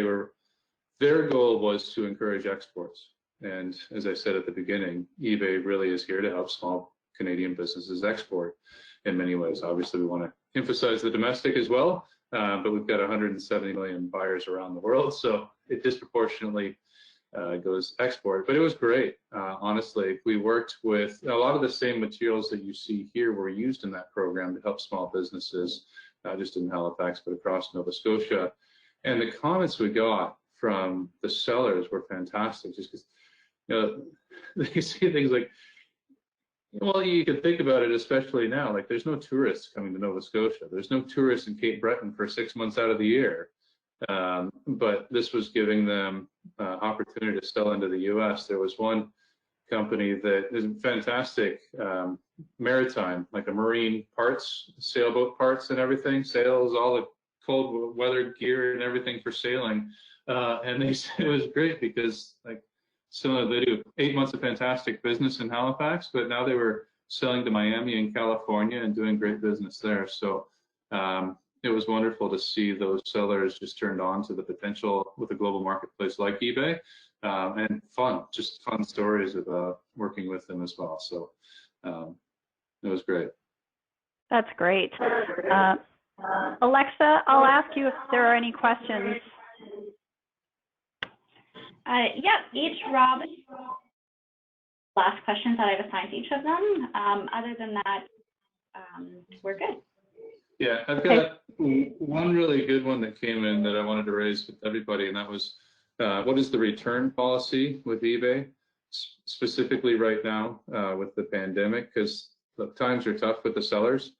their goal was to encourage exports. And as I said at the beginning, eBay really is here to help small Canadian businesses export in many ways. Obviously, we want to emphasize the domestic as well, but we've got 170 million buyers around the world, so it disproportionately goes export. But it was great. Honestly, we worked with a lot of the same materials that you see here were used in that program to help small businesses, not just in Halifax, but across Nova Scotia. And the comments we got from the sellers were fantastic, just because, you know, they say things like, well, you can think about it, especially now, like there's no tourists coming to Nova Scotia. There's no tourists in Cape Breton for 6 months out of the year. But this was giving them opportunity to sell into the U.S. There was one company that is fantastic, maritime, like a marine parts, sailboat parts and everything, sails, all the cold weather gear and everything for sailing. And they said it was great because, like, similar, they do 8 months of fantastic business in Halifax, but now they were selling to Miami and California and doing great business there. So it was wonderful to see those sellers just turned on to the potential with a global marketplace like eBay, and just fun stories about working with them as well. So it was great. That's great. Alexa, I'll ask you if there are any questions. Yeah, Rob, last questions that I've assigned to each of them. Other than that, we're good. Yeah, I've got one really good one that came in that I wanted to raise with everybody, and that was, what is the return policy with eBay, specifically right now with the pandemic? Because the times are tough with the sellers,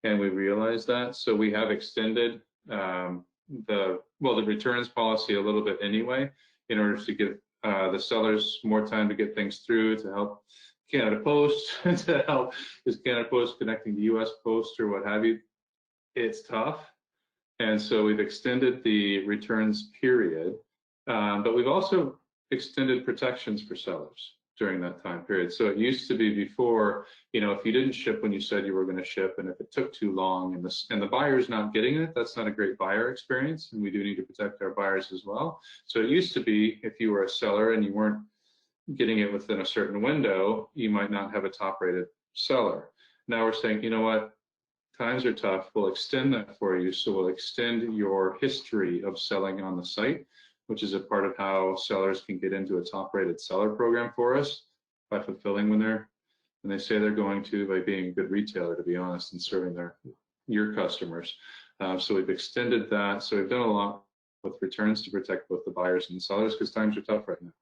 and we realize that. So we have extended the returns policy a little bit anyway, in order to give the sellers more time to get things through, to help Canada Post, to help is Canada Post connecting to US Post or what have you. It's tough. And so we've extended the returns period, but we've also extended protections for sellers during that time period. So it used to be before, you know, if you didn't ship when you said you were going to ship, and if it took too long and the buyer's not getting it, that's not a great buyer experience, and we do need to protect our buyers as well. So it used to be if you were a seller and you weren't getting it within a certain window, you might not have a top-rated seller. Now we're saying, you know what, times are tough, we'll extend that for you. So we'll extend your history of selling on the site, which is a part of how sellers can get into a top-rated seller program for us by fulfilling when they say they're going to, by being a good retailer, to be honest, and serving your customers. So we've extended that. So we've done a lot with returns to protect both the buyers and the sellers, because times are tough right now,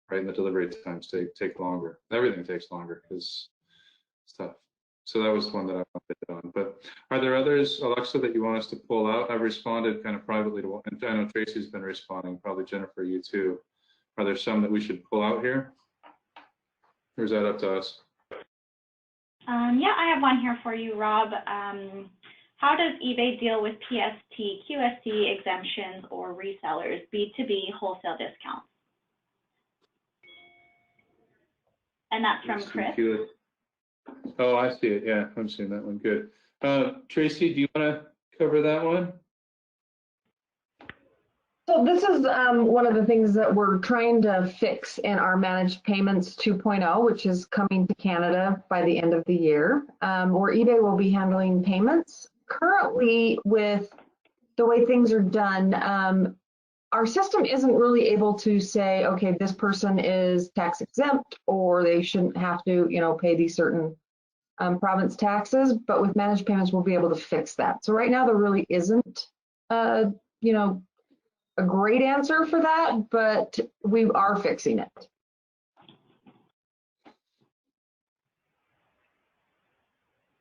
right? And the delivery times take longer. Everything takes longer because it's tough. So that was one that I wanted on. But are there others, Alexa, that you want us to pull out? I've responded kind of privately to one, and I know Tracy's been responding, probably Jennifer, you too. Are there some that we should pull out here? Or is that up to us? Yeah, I have one here for you, Rob. How does eBay deal with PST, QST exemptions or resellers, B2B wholesale discounts? And that's from Chris. Oh, I see it. Yeah, I'm seeing that one. Good. Tracy, do you want to cover that one? So this is one of the things that we're trying to fix in our Managed Payments 2.0, which is coming to Canada by the end of the year, where eBay will be handling payments. Currently, with the way things are done, our system isn't really able to say, okay, this person is tax exempt, or they shouldn't have to, you know, pay these certain province taxes. But with Managed Payments, we'll be able to fix that. So right now, there really isn't, you know, a great answer for that, but we are fixing it.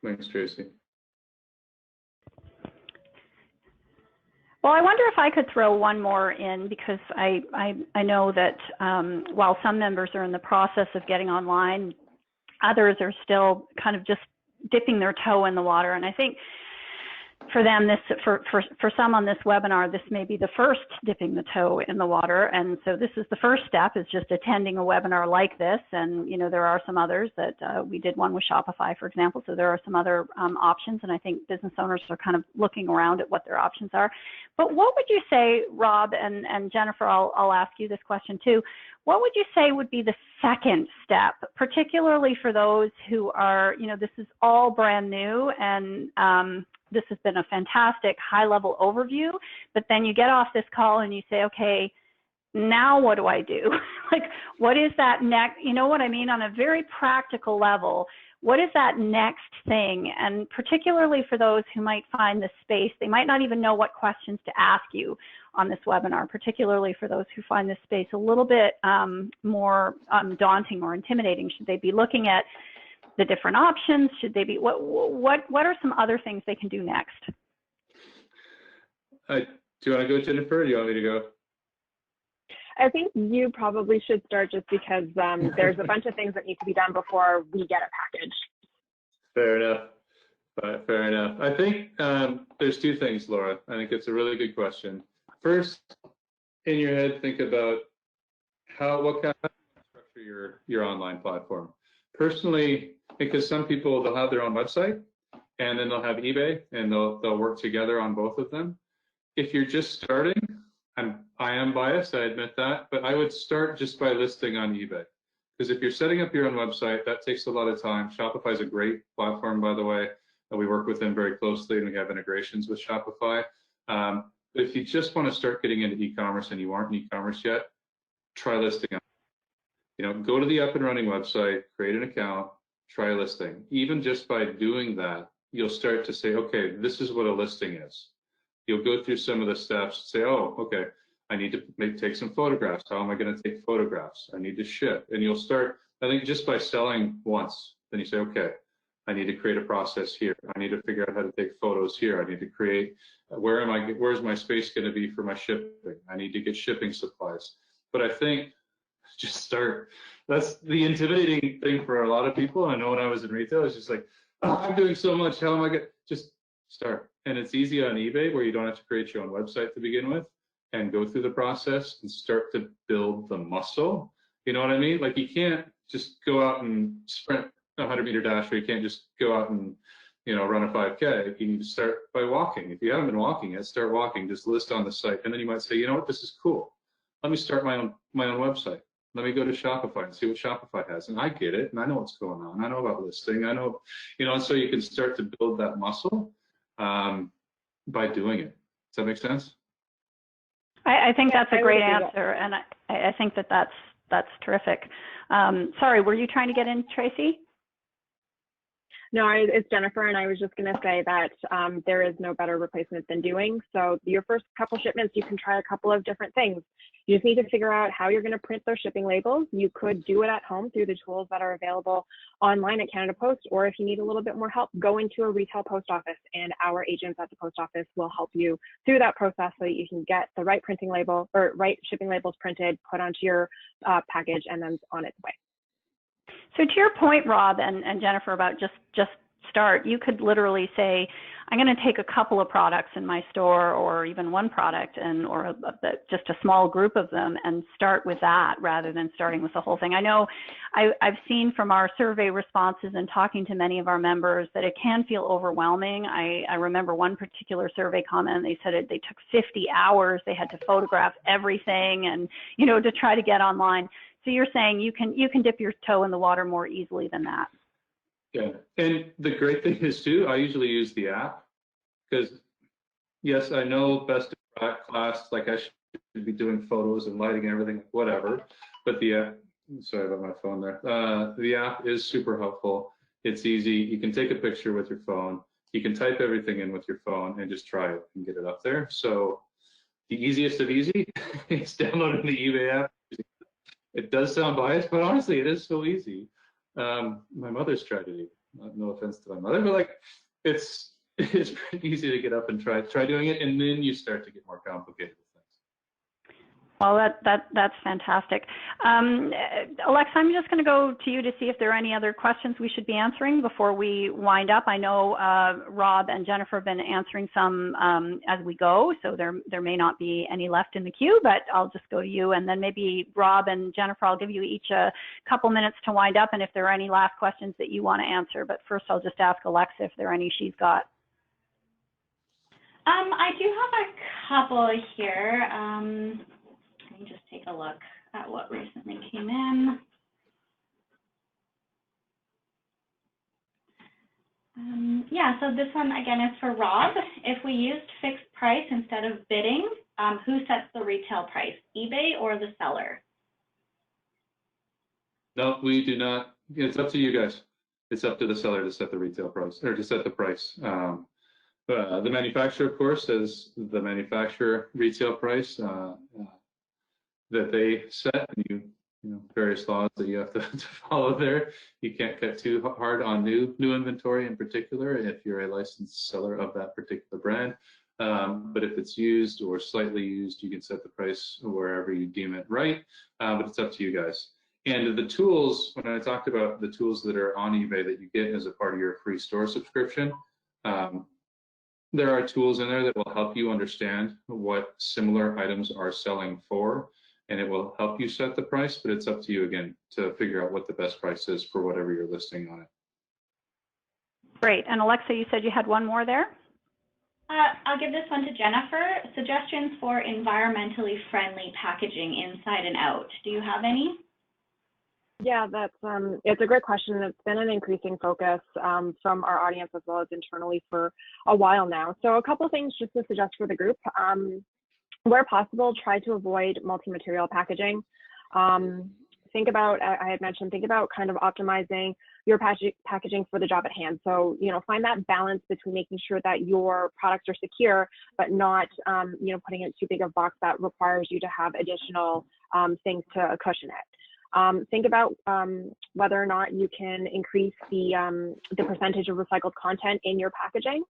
Thanks, Tracy. Well, I wonder if I could throw one more in, because I know that while some members are in the process of getting online, others are still kind of just dipping their toe in the water. And I think for them, for some on this webinar, this may be the first dipping the toe in the water. And so this is the first step, is just attending a webinar like this. And, you know, there are some others that we did one with Shopify, for example. So there are some other options. And I think business owners are kind of looking around at what their options are. But what would you say, Rob, and Jennifer, I'll ask you this question too. What would you say would be the second step, particularly for those who are, you know, this is all brand new, and this has been a fantastic high-level overview, but then you get off this call and you say, okay, now what do I do? Like, what is that next, you know what I mean, on a very practical level, what is that next thing? And particularly for those who might find this space, they might not even know what questions to ask you on this webinar, particularly for those who find this space a little bit more daunting or intimidating. Should they be looking at the different options? Should they be, what are some other things they can do next? Do you want to go, Jennifer, or do you want me to go? I think you probably should start, just because there's a bunch of things that need to be done before we get a package. Fair enough. Fair enough. I think there's two things, Laura. I think it's a really good question. First, in your head, think about what kind of structure your online platform. Personally, because some people, they'll have their own website, and then they'll have eBay, and they'll work together on both of them. If you're just starting, I am biased, I admit that, but I would start just by listing on eBay. Because if you're setting up your own website, that takes a lot of time. Shopify is a great platform, by the way. We work with them very closely, and we have integrations with Shopify. But if you just want to start getting into e-commerce and you aren't in e-commerce yet, try listing on. You know, go to the up and running website, create an account, try listing. Even just by doing that, you'll start to say, okay, this is what a listing is. You'll go through some of the steps, say, oh, okay, I need to take some photographs. How am I going to take photographs? I need to ship. And you'll start, I think, just by selling once. Then you say, okay, I need to create a process here. I need to figure out how to take photos here. I need to create, where's my space going to be for my shipping? I need to get shipping supplies. But I think just start. That's the intimidating thing for a lot of people. I know when I was in retail, it's just like, oh, I'm doing so much. How am I going to just start? And it's easy on eBay, where you don't have to create your own website to begin with, and go through the process and start to build the muscle. You know what I mean? Like, you can't just go out and sprint a 100-meter dash, or you can't just go out and, you know, run a 5K. You need to start by walking. If you haven't been walking yet, start walking. Just list on the site, and then you might say, you know what, this is cool. Let me start my own website. Let me go to Shopify and see what Shopify has. And I get it, and I know what's going on. I know about listing. I know, you know, and so you can start to build that muscle by doing it. Does that make sense? I think that's a great answer, and I think that's terrific. Sorry, were you trying to get in, Tracy? No, it's Jennifer, and I was just going to say that there is no better replacement than doing. So your first couple shipments, you can try a couple of different things. You just need to figure out how you're going to print those shipping labels. You could do it at home through the tools that are available online at Canada Post, or if you need a little bit more help, go into a retail post office, and our agents at the post office will help you through that process so that you can get the right printing label or right shipping labels printed, put onto your package, and then on its way. So to your point, Rob and Jennifer, about just start, you could literally say, I'm going to take a couple of products in my store, or even one product, or just a small group of them, and start with that rather than starting with the whole thing. I know I've seen from our survey responses and talking to many of our members that it can feel overwhelming. I remember one particular survey comment, they said they took 50 hours. They had to photograph everything, and, you know, to try to get online. So you're saying you can dip your toe in the water more easily than that. Yeah, and the great thing is too, I usually use the app, because yes, I know best in class, like I should be doing photos and lighting and everything, whatever, but the app, sorry about my phone there, the app is super helpful. It's easy. You can take a picture with your phone. You can type everything in with your phone and just try it and get it up there. So the easiest of easy is downloading the eBay app. It does sound biased, but honestly, it is so easy. My mother's tried it. no offense to my mother, but like it's pretty easy to get up and try doing it, and then you start to get more complicated with things. Well, that's fantastic. Alexa, I'm just going to go to you to see if there are any other questions we should be answering before we wind up. I know Rob and Jennifer have been answering some as we go, so there may not be any left in the queue, but I'll just go to you, and then maybe Rob and Jennifer, I'll give you each a couple minutes to wind up, and if there are any last questions that you want to answer. But first, I'll just ask Alexa if there are any she's got. I do have a couple here. Let me just take a look at what recently came in. Yeah, so this one again is for Rob. If we used fixed price instead of bidding, who sets the retail price, eBay or the seller? No, we do not. It's up to you guys. It's up to the seller to set the retail price, or to set the price. The manufacturer, of course, says the manufacturer retail price that they set, and you know, various laws that you have to follow there. You can't cut too hard on new inventory in particular if you're a licensed seller of that particular brand. But if it's used or slightly used, you can set the price wherever you deem it right, but it's up to you guys. And the tools, when I talked about the tools that are on eBay that you get as a part of your free store subscription, there are tools in there that will help you understand what similar items are selling for, and it will help you set the price, but it's up to you again to figure out what the best price is for whatever you're listing on it. Great. And Alexa, you said you had one more there? I'll give this one to Jennifer. Suggestions for environmentally friendly packaging inside and out. Do you have any? Yeah, that's it's a great question. It's been an increasing focus from our audience as well as internally for a while now. So a couple things just to suggest for the group. Where possible, try to avoid multi-material packaging. Think about, I had mentioned, think about kind of optimizing your packaging for the job at hand. So, you know, find that balance between making sure that your products are secure, but not, you know, putting it too big of a box that requires you to have additional things to cushion it. Think about whether or not you can increase the percentage of recycled content in your packaging.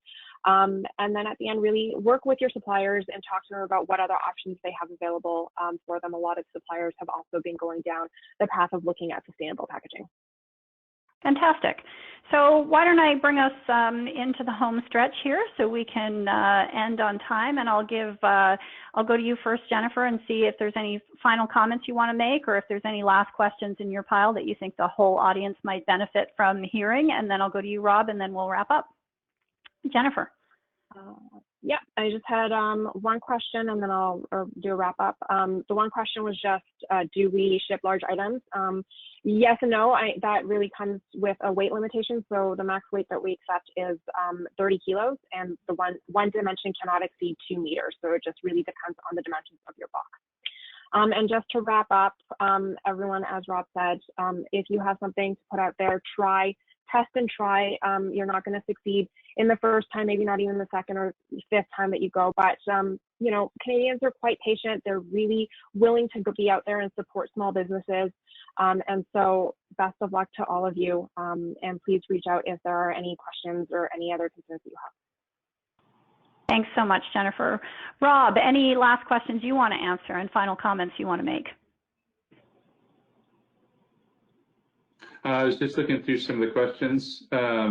And then at the end, really work with your suppliers and talk to them about what other options they have available for them. A lot of suppliers have also been going down the path of looking at sustainable packaging. Fantastic. So why don't I bring us into the home stretch here so we can end on time, and I'll go to you first, Jennifer, and see if there's any final comments you want to make, or if there's any last questions in your pile that you think the whole audience might benefit from hearing, and then I'll go to you, Rob, and then we'll wrap up. Jennifer. Yeah, I just had one question, and then I'll do a wrap up. The one question was just, do we ship large items? Yes and no. That really comes with a weight limitation. So the max weight that we accept is 30 kilos, and the one dimension cannot exceed 2 meters. So it just really depends on the dimensions of your box. And just to wrap up, everyone, as Rob said, if you have something to put out there, test and try. You're not going to succeed in the first time, maybe not even the second or fifth time that you go, but you know, Canadians are quite patient. They're really willing to be out there and support small businesses. And so best of luck to all of you. And please reach out if there are any questions or any other concerns that you have. Thanks so much, Jennifer. Rob, any last questions you want to answer and final comments you want to make? I was just looking through some of the questions. I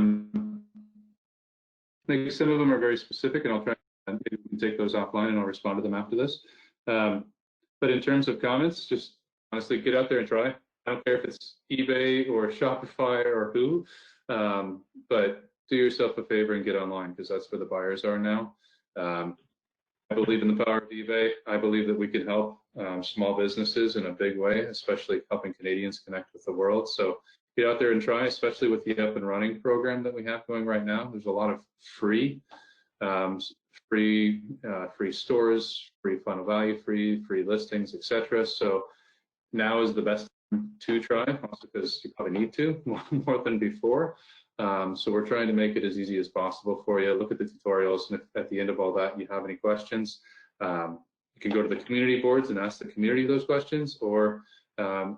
think some of them are very specific, and I'll try and maybe we can take those offline and I'll respond to them after this. But in terms of comments, just honestly get out there and try. I don't care if it's eBay or Shopify or who, but do yourself a favor and get online, because that's where the buyers are now. I believe in the power of eBay. I believe that we can help small businesses in a big way, especially helping Canadians connect with the world. So get out there and try, especially with the Up and Running program that we have going right now. There's a lot of free stores, free final value, free listings, etc. So now is the best time to try, also because you probably need to more than before. So we're trying to make it as easy as possible for you. Look at the tutorials, and if at the end of all that you have any questions, you can go to the community boards and ask the community those questions, or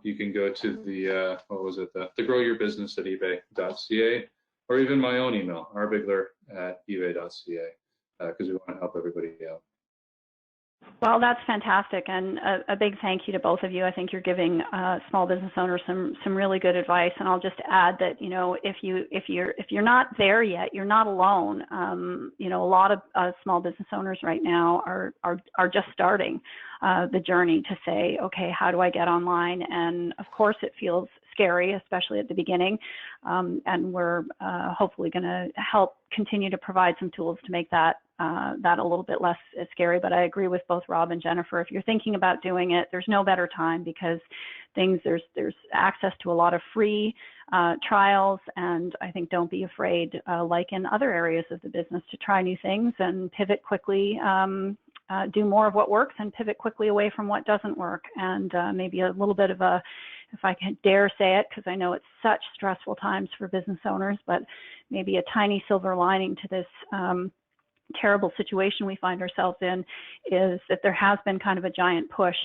you can go to the the Grow Your Business at eBay.ca or even my own email, rbigler@ebay.ca, because we want to help everybody out. Well, that's fantastic, and a big thank you to both of you. I think you're giving small business owners some really good advice. And I'll just add that, you know, if you're not there yet, you're not alone. You know, a lot of small business owners right now are just starting the journey to say, okay, how do I get online? And of course, it feels scary, especially at the beginning. And we're hopefully going to help continue to provide some tools to make that a little bit less scary. But I agree with both Rob and Jennifer. If you're thinking about doing it, there's no better time, because there's access to a lot of free trials, and I think don't be afraid, like in other areas of the business, to try new things and pivot quickly. Do more of what works and pivot quickly away from what doesn't work. And maybe a little bit of a, if I can dare say it, because I know it's such stressful times for business owners, but maybe a tiny silver lining to this terrible situation we find ourselves in is that there has been kind of a giant push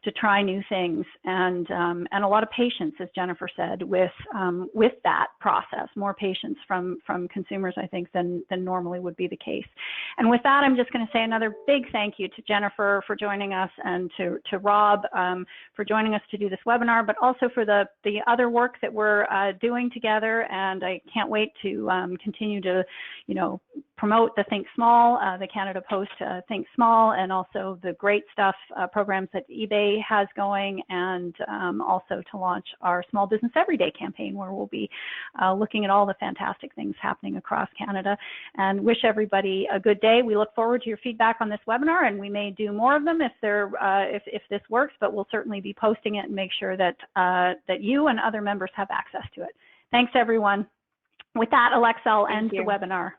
to try new things, and a lot of patience, as Jennifer said, with that process. More patience from consumers, I think, than normally would be the case. And with that, I'm just going to say another big thank you to Jennifer for joining us, and to Rob for joining us to do this webinar, but also for the other work that we're doing together. And I can't wait to continue to, you know, promote the Think Small, the Canada Post Think Small, and also the great stuff, programs that eBay has going, and also to launch our Small Business Everyday campaign, where we'll be looking at all the fantastic things happening across Canada. And wish everybody a good day. We look forward to your feedback on this webinar, and we may do more of them if this works, but we'll certainly be posting it and make sure that that you and other members have access to it. Thanks, everyone. With that, Alexa, I'll end the webinar.